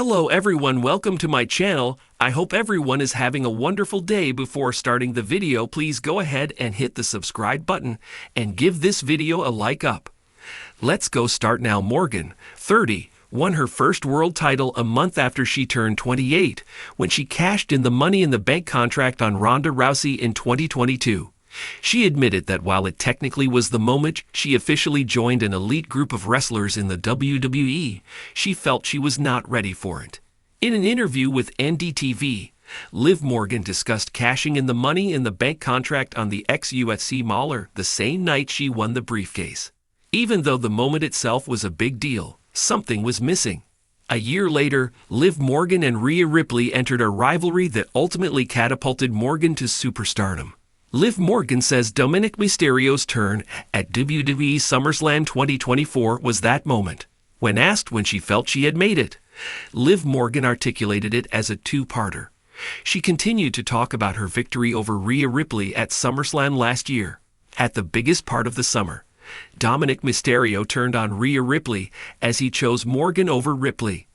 Hello everyone, welcome to my channel. I hope everyone is having a wonderful day. Before starting the video, please go ahead and hit the subscribe button and give this video a like up. Let's go start now. Morgan, 30, won her first world title a month after she turned 28 when she cashed in the Money in the Bank contract on Ronda Rousey in 2022. She admitted that while it technically was the moment she officially joined an elite group of wrestlers in the WWE, she felt she was not ready for it. In an interview with NDTV, Liv Morgan discussed cashing in the Money in the Bank contract on the ex-UFC Mauler the same night she won the briefcase. Even though the moment itself was a big deal, something was missing. A year later, Liv Morgan and Rhea Ripley entered a rivalry that ultimately catapulted Morgan to superstardom. Liv Morgan says Dominic Mysterio's turn at WWE SummerSlam 2024 was that moment. When asked when she felt she had made it, Liv Morgan articulated it as a two-parter. She continued to talk about her victory over Rhea Ripley at SummerSlam last year. At the biggest part of the summer, Dominic Mysterio turned on Rhea Ripley as he chose Morgan over Ripley.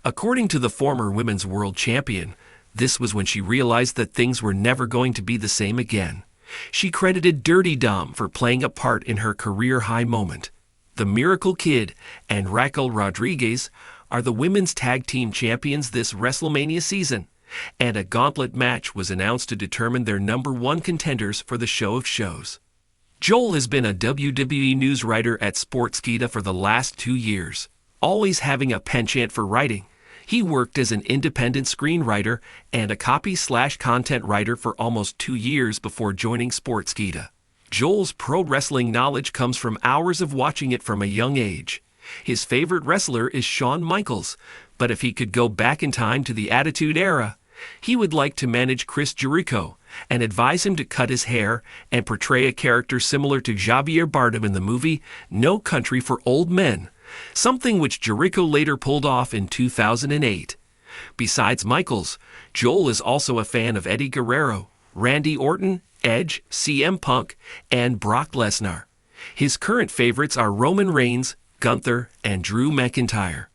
According to the former Women's World Champion, this was when she realized that things were never going to be the same again. She credited Dirty Dom for playing a part in her career high moment. The Miracle Kid and Raquel Rodriguez are the women's tag team champions this WrestleMania season, and a gauntlet match was announced to determine their #1 contenders for the show of shows. Joel has been a WWE news writer at Sportskeeda for the last 2 years, always having a penchant for writing. He worked as an independent screenwriter and a copy/content writer for almost 2 years before joining Sportskeeda. Joel's pro wrestling knowledge comes from hours of watching it from a young age. His favorite wrestler is Shawn Michaels, but if he could go back in time to the Attitude Era, he would like to manage Chris Jericho and advise him to cut his hair and portray a character similar to Javier Bardem in the movie No Country for Old Men, something which Jericho later pulled off in 2008. Besides Michaels, Joel is also a fan of Eddie Guerrero, Randy Orton, Edge, CM Punk, and Brock Lesnar. His current favorites are Roman Reigns, Gunther, and Drew McIntyre.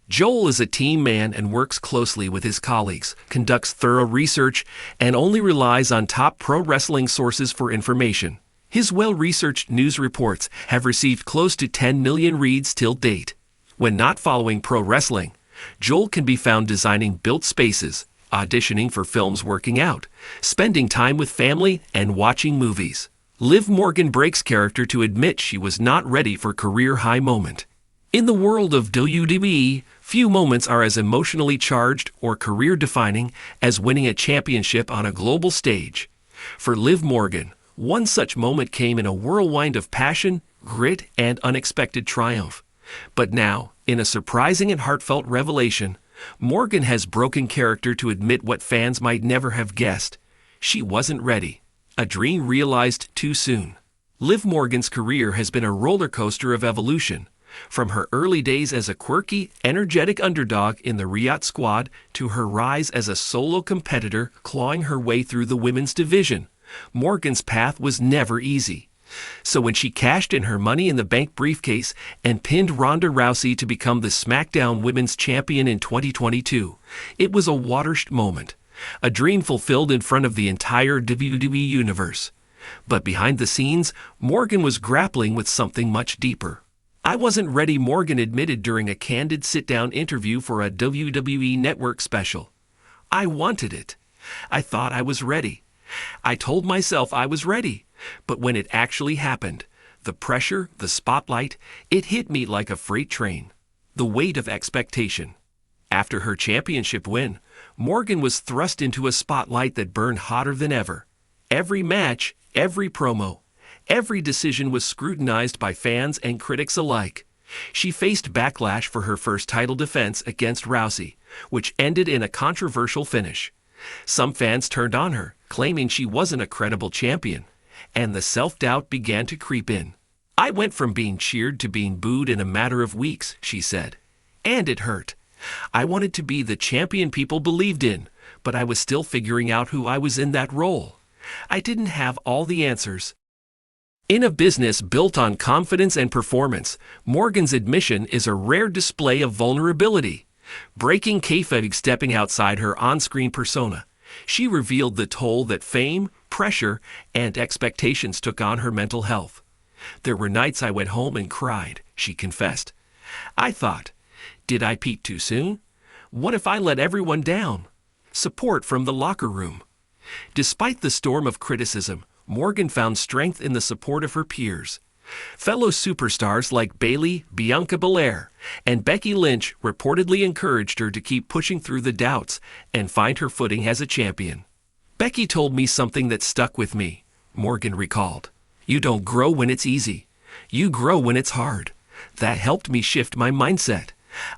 Joel is a team man and works closely with his colleagues, conducts thorough research, and only relies on top pro wrestling sources for information. His well-researched news reports have received close to 10 million reads till date. When not following pro wrestling, Joel can be found designing built spaces, auditioning for films, working out, spending time with family, and watching movies. Liv Morgan breaks character to admit she was not ready for career-high moment. In the world of WWE, few moments are as emotionally charged or career-defining as winning a championship on a global stage. For Liv Morgan, one such moment came in a whirlwind of passion, grit, and unexpected triumph. But now, in a surprising and heartfelt revelation, Morgan has broken character to admit what fans might never have guessed. She wasn't ready. A dream realized too soon. Liv Morgan's career has been a roller coaster of evolution. From her early days as a quirky, energetic underdog in the Riot Squad to her rise as a solo competitor clawing her way through the women's division, Morgan's path was never easy. So when she cashed in her Money in the Bank briefcase and pinned Ronda Rousey to become the SmackDown Women's Champion in 2022, it was a watershed moment, a dream fulfilled in front of the entire WWE universe. But behind the scenes, Morgan was grappling with something much deeper. "I wasn't ready," Morgan admitted during a candid sit-down interview for a WWE Network special. "I wanted it. I thought I was ready. I told myself I was ready, but when it actually happened, the pressure, the spotlight, it hit me like a freight train. The weight of expectation." After her championship win, Morgan was thrust into a spotlight that burned hotter than ever. Every match, every promo, every decision was scrutinized by fans and critics alike. She faced backlash for her first title defense against Rousey, which ended in a controversial finish. Some fans turned on her, claiming she wasn't a credible champion, and the self-doubt began to creep in. "I went from being cheered to being booed in a matter of weeks," she said. "And it hurt. I wanted to be the champion people believed in, but I was still figuring out who I was in that role. I didn't have all the answers." In a business built on confidence and performance, Morgan's admission is a rare display of vulnerability. Breaking kayfabe, stepping outside her on-screen persona, she revealed the toll that fame, pressure, and expectations took on her mental health. "There were nights I went home and cried," she confessed. "I thought, did I peak too soon? What if I let everyone down?" Support from the locker room. Despite the storm of criticism, Morgan found strength in the support of her peers. Fellow superstars like Bayley, Bianca Belair, and Becky Lynch reportedly encouraged her to keep pushing through the doubts and find her footing as a champion. "Becky told me something that stuck with me," Morgan recalled. "You don't grow when it's easy. You grow when it's hard. That helped me shift my mindset.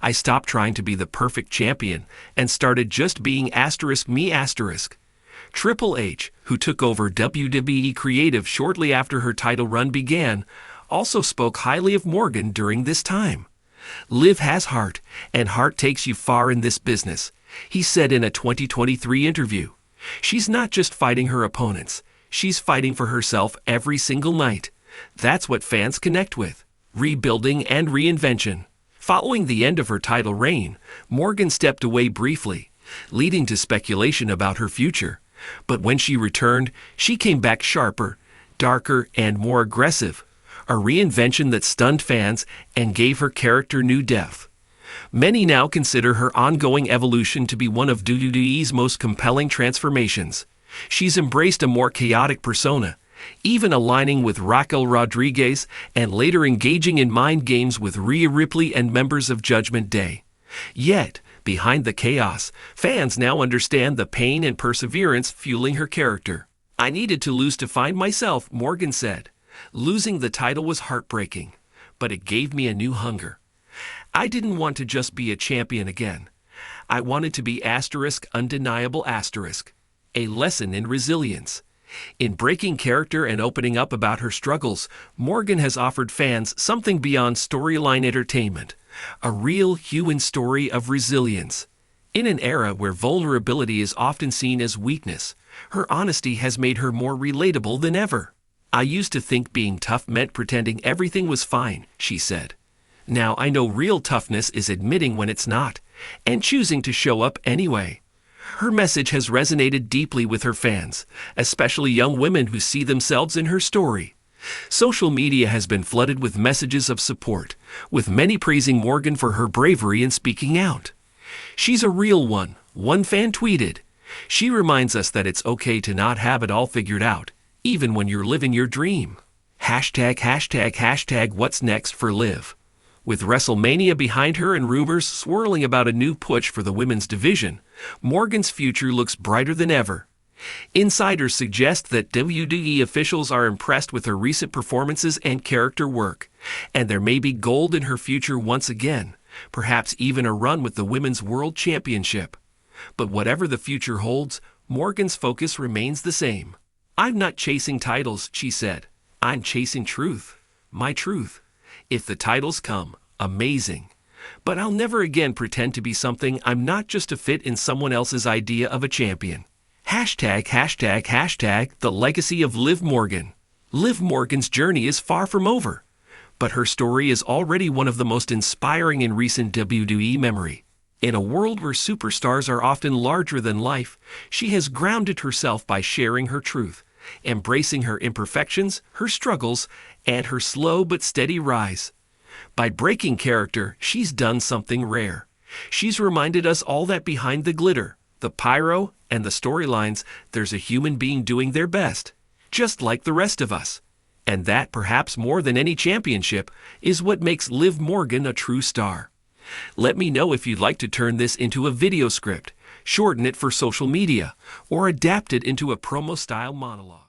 I stopped trying to be the perfect champion and started just being *me*. Triple H, who took over WWE Creative shortly after her title run began, also spoke highly of Morgan during this time. "Liv has heart, and heart takes you far in this business," he said in a 2023 interview. "She's not just fighting her opponents, she's fighting for herself every single night. That's what fans connect with." Rebuilding and reinvention. Following the end of her title reign, Morgan stepped away briefly, leading to speculation about her future. But when she returned, she came back sharper, darker, and more aggressive, a reinvention that stunned fans and gave her character new depth. Many now consider her ongoing evolution to be one of WWE's most compelling transformations. She's embraced a more chaotic persona, even aligning with Raquel Rodriguez and later engaging in mind games with Rhea Ripley and members of Judgment Day. Yet, behind the chaos, fans now understand the pain and perseverance fueling her character. "I needed to lose to find myself," Morgan said. "Losing the title was heartbreaking, but it gave me a new hunger. I didn't want to just be a champion again. I wanted to be undeniable. A lesson in resilience." In breaking character and opening up about her struggles, Morgan has offered fans something beyond storyline entertainment, a real human story of resilience. In an era where vulnerability is often seen as weakness, her honesty has made her more relatable than ever. "I used to think being tough meant pretending everything was fine," she said. "Now I know real toughness is admitting when it's not, and choosing to show up anyway." Her message has resonated deeply with her fans, especially young women who see themselves in her story. Social media has been flooded with messages of support, with many praising Morgan for her bravery in speaking out. "She's a real one," one fan tweeted. "She reminds us that it's okay to not have it all figured out, even when you're living your dream." ##### What's next for Liv? With WrestleMania behind her and rumors swirling about a new push for the women's division, Morgan's future looks brighter than ever. Insiders suggest that WWE officials are impressed with her recent performances and character work, and there may be gold in her future once again, perhaps even a run with the Women's World Championship. But whatever the future holds, Morgan's focus remains the same. "I'm not chasing titles," she said. "I'm chasing truth. My truth. If the titles come, amazing. But I'll never again pretend to be something I'm not just to fit in someone else's idea of a champion." The legacy of Liv Morgan. Liv Morgan's journey is far from over, but her story is already one of the most inspiring in recent WWE memory. In a world where superstars are often larger than life, she has grounded herself by sharing her truth, embracing her imperfections, her struggles, and her slow but steady rise. By breaking character, she's done something rare. She's reminded us all that behind the glitter, the pyro, and the storylines, there's a human being doing their best, just like the rest of us. And that, perhaps more than any championship, is what makes Liv Morgan a true star. Let me know if you'd like to turn this into a video script, shorten it for social media, or adapt it into a promo-style monologue.